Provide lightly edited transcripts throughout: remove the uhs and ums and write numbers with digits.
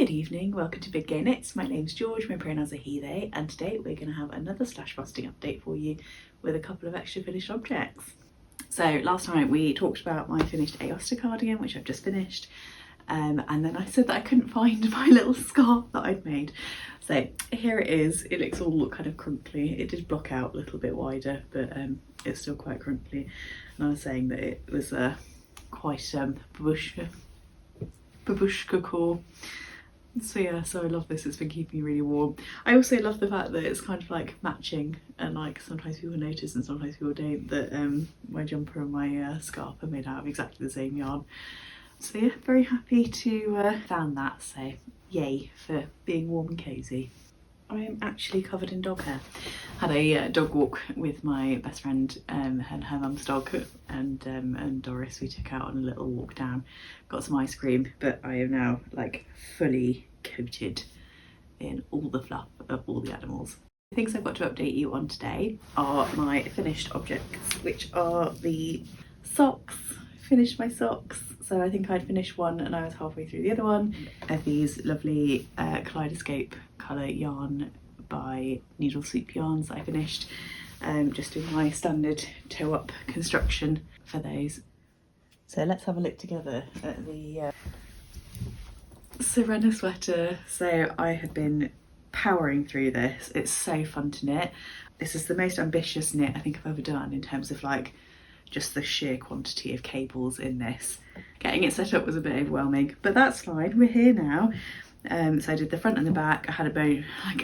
Good evening, welcome to Big Gay Knits. My name's George, my pronouns are he, they, and today we're going to have another slash frosting update for you with a couple of extra finished objects. So last time we talked about my finished Aosta cardigan, which I've just finished, and then I said that I couldn't find my little scarf that I'd made. So here it is. It looks all kind of crinkly. It did block out a little bit wider, but it's still quite crinkly. And I was saying that it was quite babushka core. So yeah, so I love this. It's been keeping me really warm. I also love the fact that it's kind of like matching, and like sometimes people notice and sometimes people don't, that my jumper and my scarf are made out of exactly the same yarn. So yeah, very happy to found that, so yay for being warm and cosy. I am actually covered in dog hair. Had a dog walk with my best friend and her mum's dog, and Doris. We took out on a little walk down, got some ice cream, but I am now like fully coated in all the fluff of all the animals. The things I've got to update you on today are my finished objects, which are the socks. Finished my socks. So I think I'd finished one and I was halfway through the other one. Of these lovely kaleidoscope colour yarn by Needle Sweep Yarns that I finished. Just doing my standard toe up construction for those. So let's have a look together at the Sirena sweater. So I have been powering through this. It's so fun to knit. This is the most ambitious knit I think I've ever done in terms of like just the sheer quantity of cables in this. Getting it set up was a bit overwhelming, but that's fine, we're here now. So I did the front and the back. I had a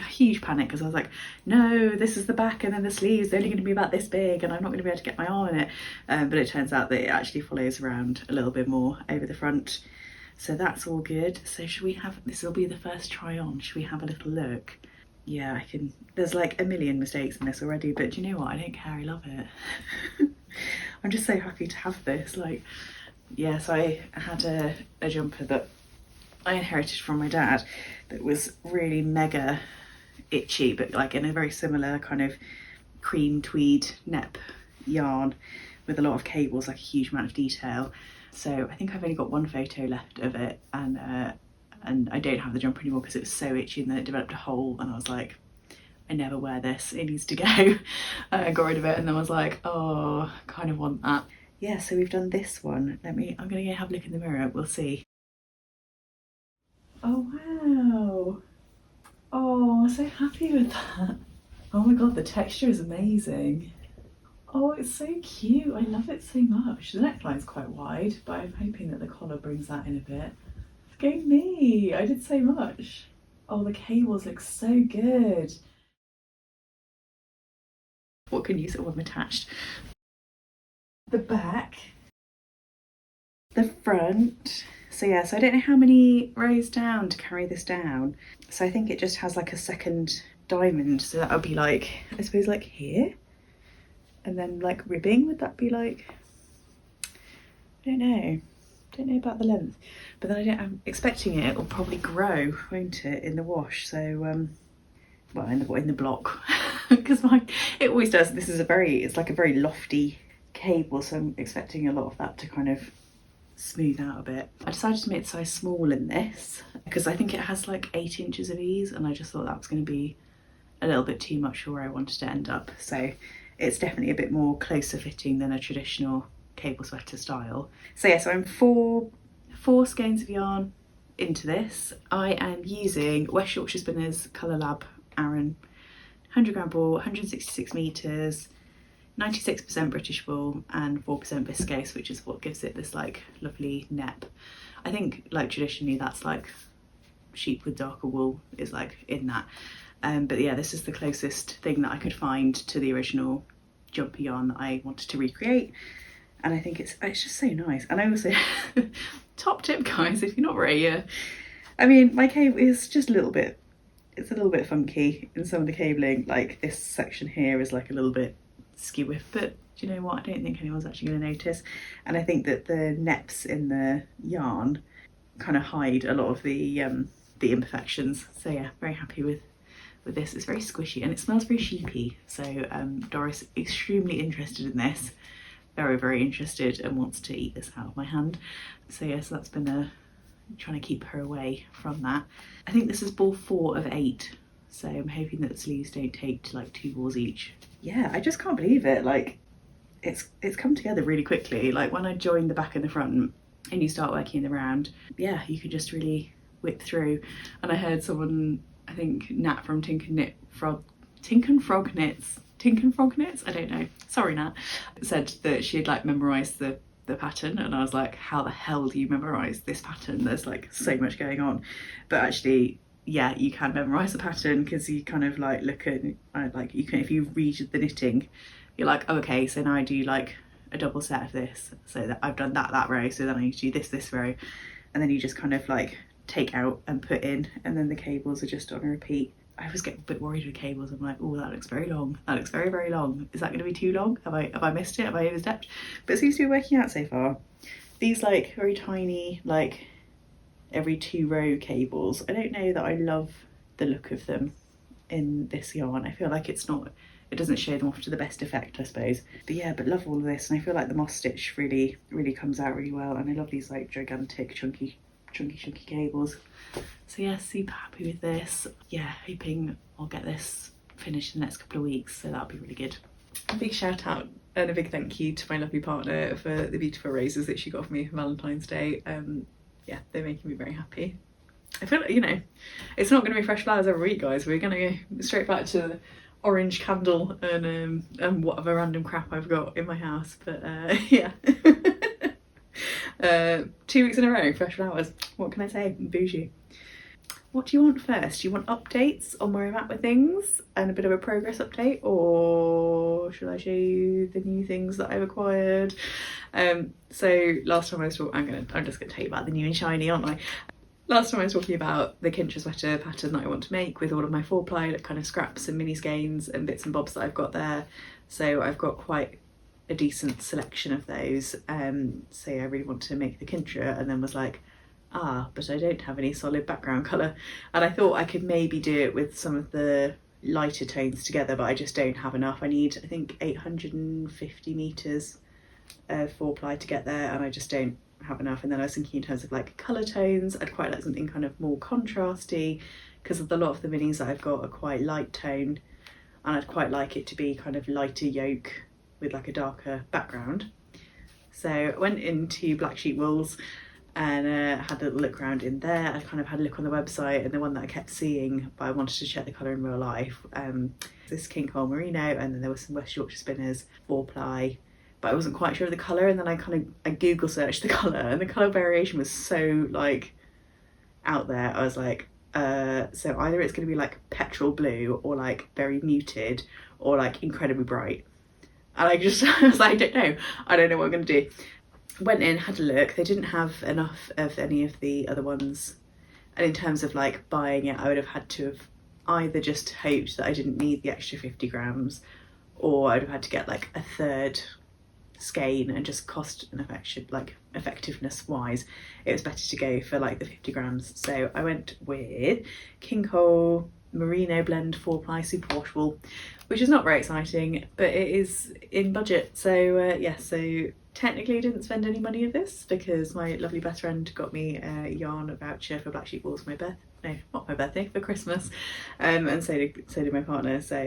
huge panic because I was like, no, this is the back and then the sleeves are only going to be about this big and I'm not going to be able to get my arm in it. But it turns out that it actually follows around a little bit more over the front. So that's all good. So should we have, this will be the first try on, should we have a little look? Yeah, I can, there's like a million mistakes in this already, but do you know what, I don't care, I love it. I'm just so happy to have this. Like, yeah, so I had a jumper that I inherited from my dad that was really mega itchy, but like in a very similar kind of cream tweed nep yarn with a lot of cables, like a huge amount of detail. So I think I've only got one photo left of it, and I don't have the jumper anymore because it was so itchy, and then it developed a hole and I was like, I never wear this, it needs to go. I got rid of it and then was like, oh, kind of want that. Yeah, so we've done this one. I'm gonna go have a look in the mirror, we'll see. Oh wow. Oh, I'm so happy with that. Oh my god, the texture is amazing. Oh, it's so cute, I love it so much. The neckline's quite wide, but I'm hoping that the collar brings that in a bit. Go me, I did so much. Oh, the cables look so good. What can use it when attached? The back, the front. So yeah, so I don't know how many rows down to carry this down. So I think it just has like a second diamond. So that would be like, I suppose like here. And then like ribbing, would that be like, I don't know about the length. But then I'm expecting it will probably grow, won't it, in the wash. So, well, in the block. Because it always does. This is it's like a very lofty cable, so I'm expecting a lot of that to kind of smooth out a bit. I decided to make the size small in this because I think it has like 8 inches of ease, and I just thought that was going to be a little bit too much for where I wanted to end up. So it's definitely a bit more closer fitting than a traditional cable sweater style. So yeah, so I'm four skeins of yarn into this. I am using West Yorkshire Spinners Colour Lab Aran 100g ball, 166 meters, 96% British wool and 4% viscose, which is what gives it this like lovely nep. I think like traditionally that's like sheep with darker wool is like in that. But yeah, this is the closest thing that I could find to the original jumper yarn that I wanted to recreate. And I think it's just so nice. And I also, top tip guys, if you're not very, I mean, my cable is just a little bit funky in some of the cabling. Like this section here is like a little bit skewy, but do you know what, I don't think anyone's actually going to notice. And I think that the neps in the yarn kind of hide a lot of the imperfections. So yeah, very happy with this. It's very squishy and it smells very sheepy. So Doris extremely interested in this, very interested, and wants to eat this out of my hand. So yes, that's been a trying to keep her away from that. I think this is ball 4 of 8, so I'm hoping that the sleeves don't take to like 2 balls each. Yeah, I just can't believe it. Like it's come together really quickly. Like when I joined the back and the front and you start working the round, yeah, you could just really whip through. And I heard someone, I think Nat from Tink and Frog Knits, I don't know, sorry Nat, said that she had like memorised the pattern, and I was like, how the hell do you memorise this pattern? There's like so much going on. But actually, yeah, you can memorise the pattern because you kind of like look at, like you can, if you read the knitting, you're like, oh, okay, so now I do like a double set of this, so that I've done that row, so then I need to do this row, and then you just kind of like take out and put in, and then the cables are just on a repeat. I always get a bit worried with cables. I'm like, oh, that looks very long. That looks very, very long. Is that going to be too long? Have I missed it? Have I overstepped? But it seems to be working out so far. These like very tiny, like every 2 row cables, I don't know that I love the look of them in this yarn. I feel like it doesn't show them off to the best effect, I suppose. But yeah, but love all of this, and I feel like the moss stitch really, really comes out really well, and I love these like gigantic chunky cables. So yeah, super happy with this. Yeah, hoping I'll get this finished in the next couple of weeks, so that'll be really good. A big shout out and a big thank you to my lovely partner for the beautiful roses that she got for me for Valentine's Day. Yeah, they're making me very happy. I feel like, you know, it's not going to be fresh flowers every week, guys. We're going to go straight back to the orange candle and whatever random crap I've got in my house. But yeah. 2 weeks in a row, fresh flowers. What can I say? Bougie. What do you want first? Do you want updates on where I'm at with things and a bit of a progress update, or should I show you the new things that I've acquired? So last time I was talking, I'm just gonna tell you about the new and shiny, aren't I? Last time I was talking about the Kintra sweater pattern that I want to make with all of my 4-ply, like kind of scraps and mini skeins and bits and bobs that I've got there. So I've got quite a decent selection of those. So I really want to make the Kintra, and then was like, but I don't have any solid background colour, and I thought I could maybe do it with some of the lighter tones together, but I just don't have enough. I need, I think, 850 metres of 4-ply to get there, and I just don't have enough. And then I was thinking in terms of like colour tones, I'd quite like something kind of more contrasty, because a lot of the minis that I've got are quite light tone, and I'd quite like it to be kind of lighter yoke with like a darker background. So I went into Black Sheep Wools and had a look around in there. I kind of had a look on the website, and the one that I kept seeing but I wanted to check the colour in real life, this King Cole Merino, and then there was some West Yorkshire Spinners 4-ply, but I wasn't quite sure of the colour. And then I Google searched the colour, and the colour variation was so like out there. I was like, so either it's going to be like petrol blue, or like very muted, or like incredibly bright. And I was like, I don't know what I'm going to do. Went in, had a look. They didn't have enough of any of the other ones, and in terms of like buying it, I would have had to have either just hoped that I didn't need the extra 50 grams, or I'd have had to get like a 3rd skein, and just cost and effectiveness wise, it was better to go for like the 50 grams. So I went with King Cole Merino blend 4-ply super wash wool, which is not very exciting, but it is in budget. So yeah, so technically I didn't spend any money of this, because my lovely best friend got me a yarn voucher for Black Sheep Wools for for Christmas, and so did my partner. So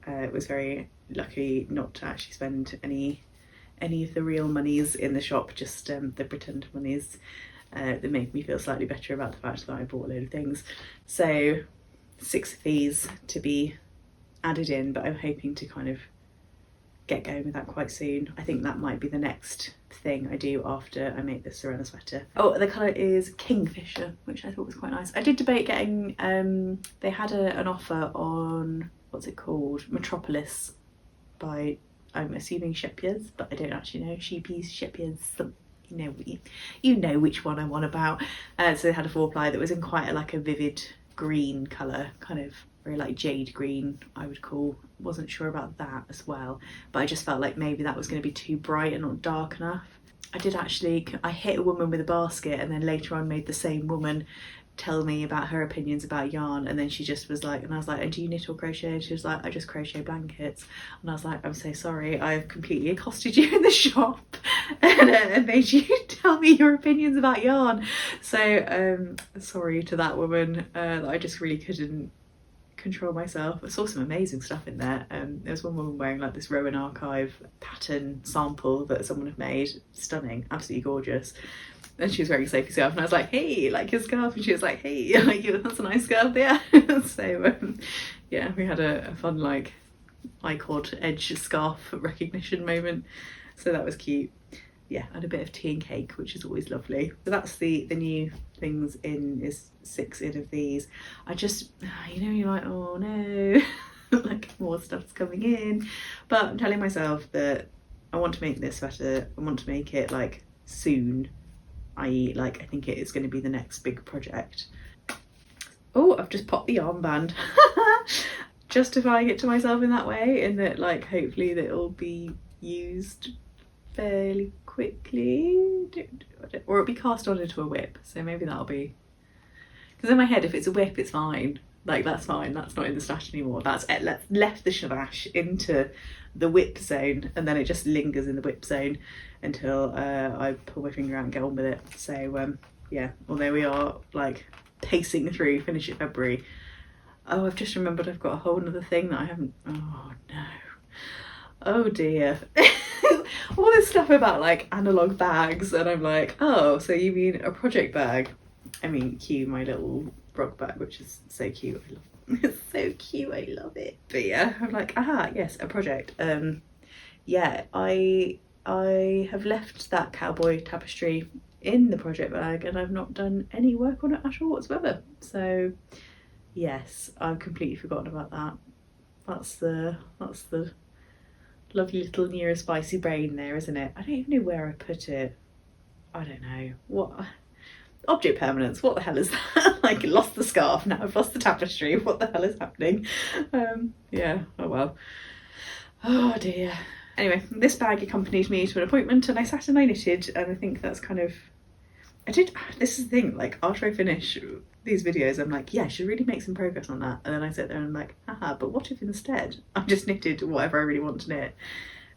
it was very lucky not to actually spend any of the real monies in the shop, just the pretend monies that made me feel slightly better about the fact that I bought a load of things. So 6 of these to be added in, but I'm hoping to kind of get going with that quite soon. I think that might be the next thing I do after I make the Sirena sweater. Oh, the colour is Kingfisher, which I thought was quite nice. I did debate getting, they had an offer on, what's it called, Metropolis by, I'm assuming Shepiers, but I don't actually know. Sheepies, Shepiers, you know which one I'm on about. So they had a 4-ply that was in quite a vivid green colour, kind of very like jade green, I would call. Wasn't sure about that as well, but I just felt like maybe that was going to be too bright and not dark enough. I hit a woman with a basket, and then later on made the same woman tell me about her opinions about yarn, and then she just was like, and I was like, and do you knit or crochet? And she was like, I just crochet blankets. And I was like, I'm so sorry, I've completely accosted you in the shop and made you tell me your opinions about yarn. So sorry to that woman, that I just really couldn't control myself. I saw some amazing stuff in there. There was one woman wearing like this Rowan Archive pattern sample that someone had made, stunning, absolutely gorgeous. And she was wearing Sophie's scarf, and I was like, hey, like your scarf? And she was like, hey, like that's a nice scarf, yeah. So yeah, we had a fun like iCod edge scarf recognition moment, so that was cute. Yeah, and a bit of tea and cake, which is always lovely. So that's the new things in, is 6 in of these. I just, you know, you're like, oh no, like more stuff's coming in, but I'm telling myself that I want to make this sweater. I want to make it like soon, i.e. like I think it is going to be the next big project. Oh, I've just popped the armband. Justifying it to myself in that way, in that like hopefully that it'll be used fairly quickly, or it'll be cast on into a whip. So maybe that'll be, because in my head if it's a whip it's fine, like that's fine, that's not in the stash anymore, that's left the shavash into the whip zone, and then it just lingers in the whip zone until I pull my finger out and get on with it. So yeah, although we are like pacing through finish it February. Oh, I've just remembered I've got a whole other thing that I haven't, oh no, oh dear. All this stuff about like analog bags, and I'm like, oh, so you mean a project bag? I mean, cue my little rock bag, which is so cute. I love it. It's so cute, I love it. But yeah, I'm like, aha, yes, a project. Yeah, I have left that cowboy tapestry in the project bag, and I've not done any work on it at all whatsoever. So yes, I've completely forgotten about that. That's the lovely little neurospicy brain there, isn't it? I don't even know where I put it. I don't know. What? Object permanence, what the hell is that? Like, lost the scarf, now I've lost the tapestry, what the hell is happening? Yeah, oh well. Oh dear. Anyway, this bag accompanied me to an appointment, and I sat and I knitted, and I think that's kind of, this is the thing, like after I finish these videos I'm like, yeah, I should really make some progress on that, and then I sit there and I'm like, haha, but what if instead I just knitted whatever I really want to knit?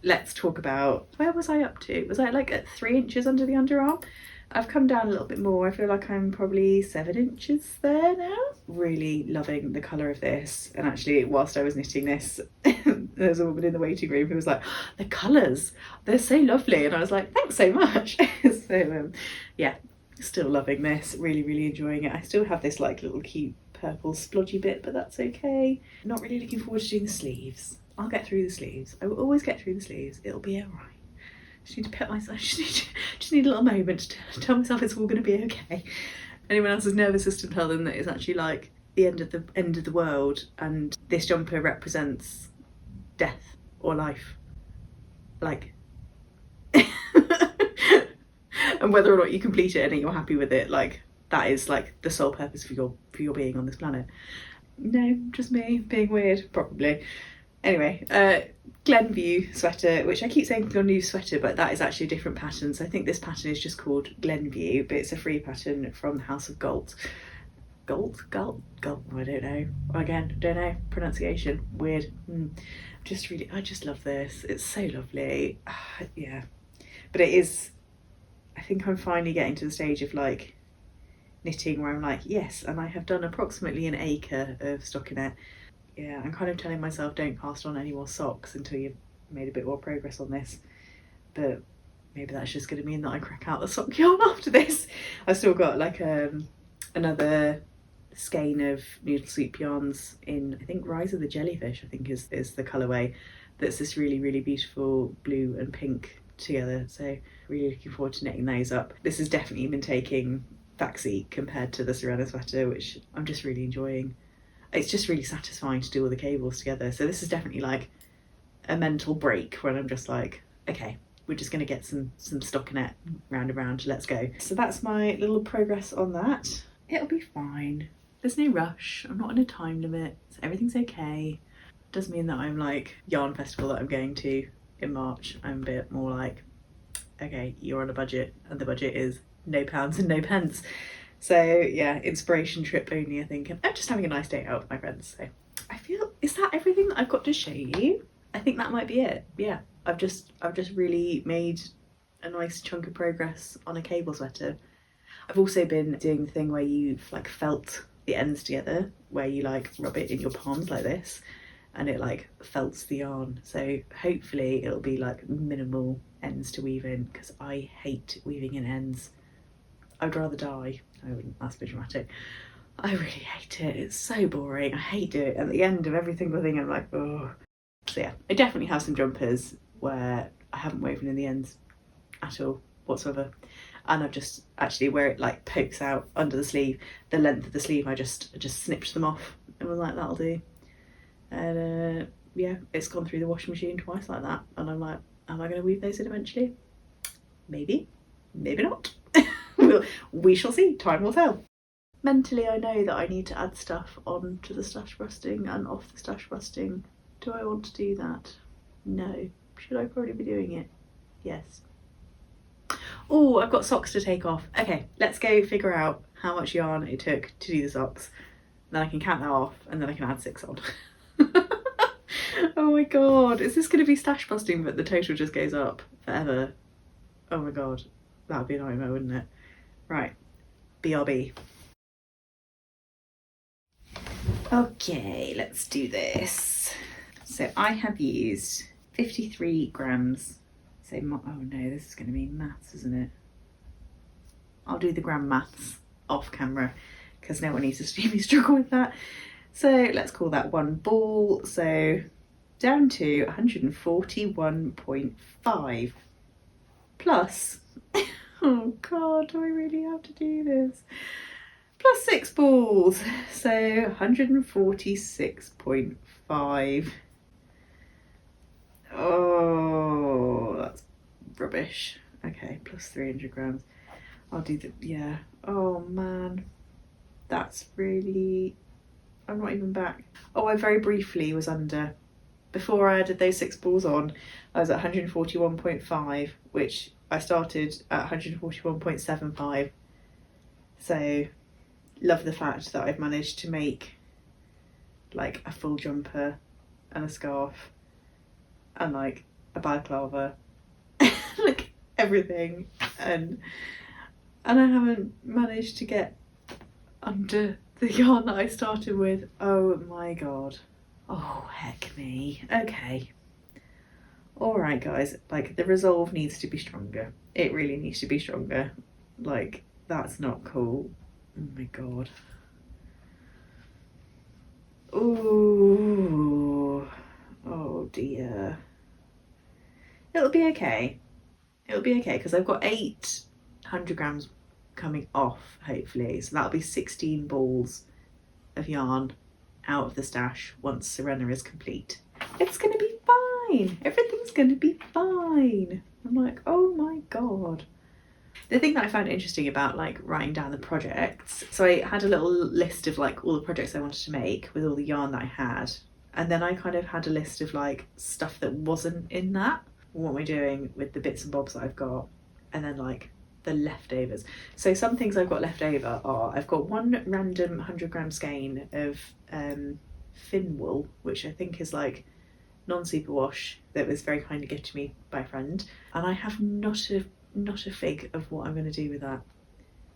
Let's talk about, where was I up to? Was I like at 3 inches under the underarm? I've come down a little bit more. I feel like I'm probably 7 inches there now. Really loving the colour of this. And actually, whilst I was knitting this, there was a woman in the waiting room who was like, the colours, they're so lovely. And I was like, thanks so much. So yeah, still loving this. Really, really enjoying it. I still have this like little cute purple splodgy bit, but that's okay. Not really looking forward to doing the sleeves. I'll get through the sleeves. I will always get through the sleeves. It'll be all right. Just need to pet myself. Just need a little moment to tell myself it's all going to be okay. Anyone else's nervous system tell them that it's actually like the end of the world, and this jumper represents death or life, like. And whether or not you complete it and you're happy with it, like that is like the sole purpose for your being on this planet. No, just me being weird, probably. Anyway, Glenview sweater, which I keep saying your new sweater, but that is actually a different pattern. So I think this pattern is just called Glenview, but it's a free pattern from the House of Galt. Galt? I don't know. Again, don't know. Pronunciation, weird. I just love this. It's so lovely. Yeah. But it is, I think I'm finally getting to the stage of like knitting where I'm like, yes, and I have done approximately an acre of stockinette. Yeah, I'm kind of telling myself don't cast on any more socks until you've made a bit more progress on this. But maybe that's just going to mean that I crack out the sock yarn after this. I've still got like another skein of noodle soup yarns in, I think Rise of the Jellyfish, I think is the colourway. That's this really, really beautiful blue and pink together. So really looking forward to knitting those up. This has definitely been taking backseat compared to the Sirena sweater, which I'm just really enjoying. It's just really satisfying to do all the cables together. So this is definitely like a mental break when I'm just like, okay, we're just going to get some stockinette round and round, let's go. So that's my little progress on that. It'll be fine. There's no rush. I'm not on a time limit. So everything's okay. Does mean that I'm like yarn festival that I'm going to in March. I'm a bit more like, okay, you're on a budget, and the budget is no pounds and no pence. So yeah, inspiration trip only, I think. And I'm just having a nice day out with my friends. So I feel, is that everything that I've got to show you? I think that might be it. Yeah, I've just really made a nice chunk of progress on a cable sweater. I've also been doing the thing where you've like felt the ends together, where you like rub it in your palms like this, and it like felts the yarn. So hopefully it'll be like minimal ends to weave in, because I hate weaving in ends. I'd rather die. I wouldn't, that's a bit dramatic. I really hate it. It's so boring. I hate it. At the end of every single thing, I'm like, oh. So yeah, I definitely have some jumpers where I haven't woven in the ends at all whatsoever. And I've just actually, where it like pokes out under the sleeve, the length of the sleeve, I just snipped them off and was like, that'll do. And yeah, it's gone through the washing machine twice like that. And I'm like, am I going to weave those in eventually? Maybe, maybe not. We shall see. Time will tell. Mentally, I know that I need to add stuff on to the stash busting and off the stash busting. Do I want to do that? No. Should I probably be doing it? Yes. Oh, I've got socks to take off. Okay, let's go figure out how much yarn it took to do the socks. Then I can count that off and then I can add 6 on. Oh my god, is this going to be stash busting but the total just goes up forever? Oh my god, that would be a nightmare, wouldn't it? Right, BRB. Okay, let's do this. So I have used 53 grams. So, oh no, this is going to be maths, isn't it? I'll do the gram maths off camera because no one needs to see me struggle with that. So let's call that one ball. So down to 141.5 plus, oh god, do I really have to do this? Plus 6 balls, so 146.5. Oh, that's rubbish. Okay, plus 300 grams. I'll do the, yeah. Oh man, that's really, I'm not even back. Oh, I very briefly was under. Before I added those 6 balls on, I was at 141.5, which I started at 141.75. So love the fact that I've managed to make like a full jumper and a scarf and like a balaclava, like everything, and I haven't managed to get under the yarn that I started with. Oh my god. Oh heck me. Okay. Alright guys, like the resolve needs to be stronger. It really needs to be stronger. Like that's not cool. Oh my god. Ooh. Oh dear. It'll be okay. It'll be okay because I've got 800 grams coming off, hopefully. So that'll be 16 balls of yarn out of the stash once Sirena is complete. It's going to be fine. Everything's going to be fine. I'm like, oh my god. The thing that I found interesting about like writing down the projects, so I had a little list of like all the projects I wanted to make with all the yarn that I had, and then I kind of had a list of like stuff that wasn't in that. What am I doing with the bits and bobs that I've got, and then like the leftovers. So some things I've got left over are, I've got one random 100-gram skein of fin wool, which I think is like non-superwash, that was very kindly gifted to me by a friend, and I have not a fig of what I'm going to do with that.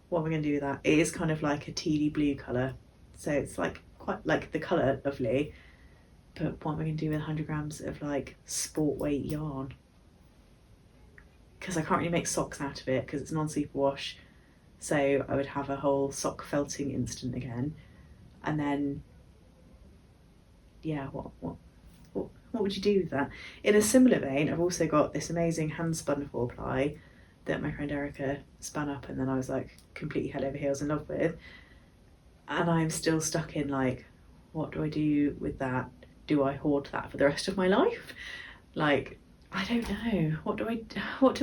What am I going to do with that? It is kind of like a tealy blue colour, so it's like quite like the colour lovely, but what am I going to do with 100 grams of like sport weight yarn? Because I can't really make socks out of it because it's non-superwash, so I would have a whole sock felting incident again. And then yeah, what would you do with that? In a similar vein, I've also got this amazing hand spun 4-ply that my friend Erica spun up, and then I was like completely head over heels in love with, and I'm still stuck in like, what do I do with that? Do I hoard that for the rest of my life? Like, I don't know. What do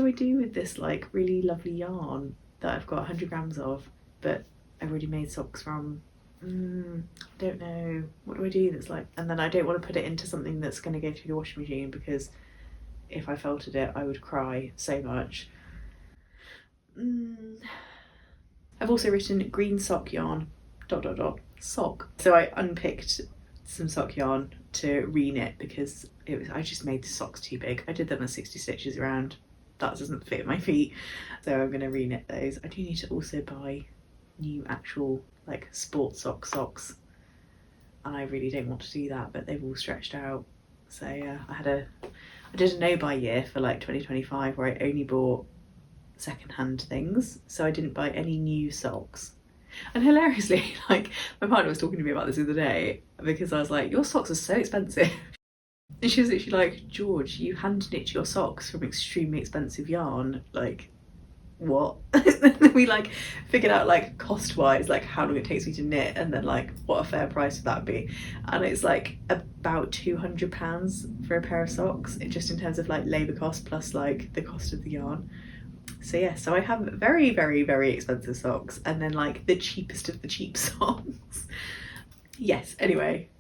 I do with this like really lovely yarn that I've got 100 grams of, but I've already made socks from? I don't know. What do I do that's like, and then I don't want to put it into something that's going to go through the washing machine, because if I felted it I would cry so much. I've also written green sock yarn, ... sock. So I unpicked some sock yarn to re-knit because I just made the socks too big. I did them as 60 stitches around. That doesn't fit my feet, so I'm going to re-knit those. I do need to also buy new actual like sports socks, and I really don't want to do that, but they've all stretched out. So yeah, I did a no-buy year for like 2025 where I only bought secondhand things, so I didn't buy any new socks. And hilariously, like my partner was talking to me about this the other day because I was like, your socks are so expensive. And she was literally like, George, you hand knit your socks from extremely expensive yarn. Like, what? We like figured out like cost wise like how long it takes me to knit, and then like what a fair price would that be, and it's like about £200 for a pair of socks, just in terms of like labour cost plus like the cost of the yarn. So yeah, so I have very very very expensive socks and then like the cheapest of the cheap socks. Yes, anyway,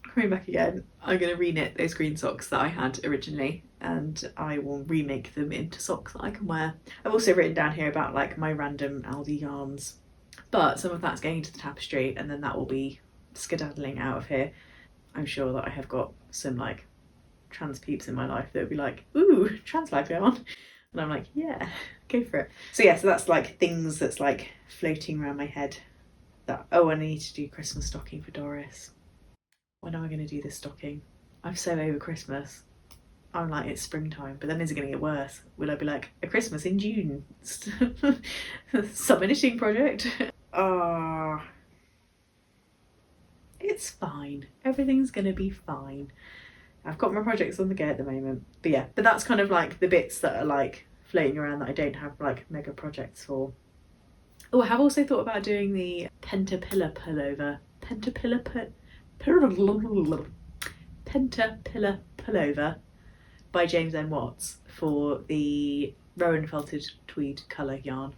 coming back again, I'm going to re-knit those green socks that I had originally, and I will remake them into socks that I can wear. I've also written down here about like my random Aldi yarns, but some of that's going into the tapestry and then that will be skedaddling out of here. I'm sure that I have got some like trans peeps in my life that would be like, ooh, trans life yarn. And I'm like, yeah, go for it. So yeah, so that's like things that's like floating around my head. That, oh, I need to do Christmas stocking for Doris. When am I going to do this stocking? I'm so over Christmas. I'm like, it's springtime, but then is it going to get worse? Will I be like, a Christmas in June? Summer knitting project? It's fine. Everything's going to be fine. I've got my projects on the go at the moment. But yeah, but that's kind of like the bits that are like floating around that I don't have like mega projects for. Oh, I have also thought about doing the Pentapillar pullover. Pentapillar pullover by James N. Watts for the Rowan felted tweed colour yarn.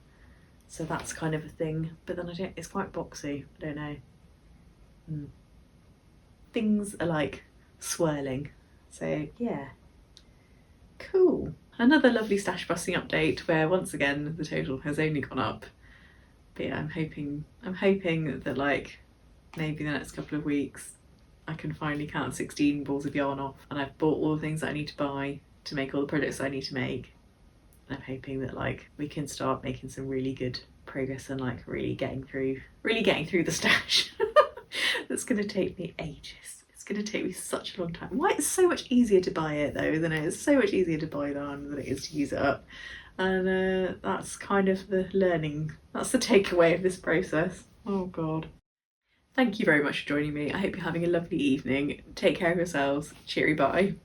So that's kind of a thing, but then it's quite boxy, I don't know. Things are like swirling, so yeah, cool. Another lovely stash busting update where once again the total has only gone up, but yeah, I'm hoping that like maybe the next couple of weeks I can finally count 16 balls of yarn off, and I've bought all the things that I need to buy to make all the projects I need to make. I'm hoping that like we can start making some really good progress and like really getting through the stash. That's going to take me ages. It's going to take me such a long time. Why? It's so much easier to buy it though, isn't it? It's so much easier to buy yarn than it is to use it up. And that's kind of the learning. That's the takeaway of this process. Oh God. Thank you very much for joining me. I hope you're having a lovely evening. Take care of yourselves. Cheery bye.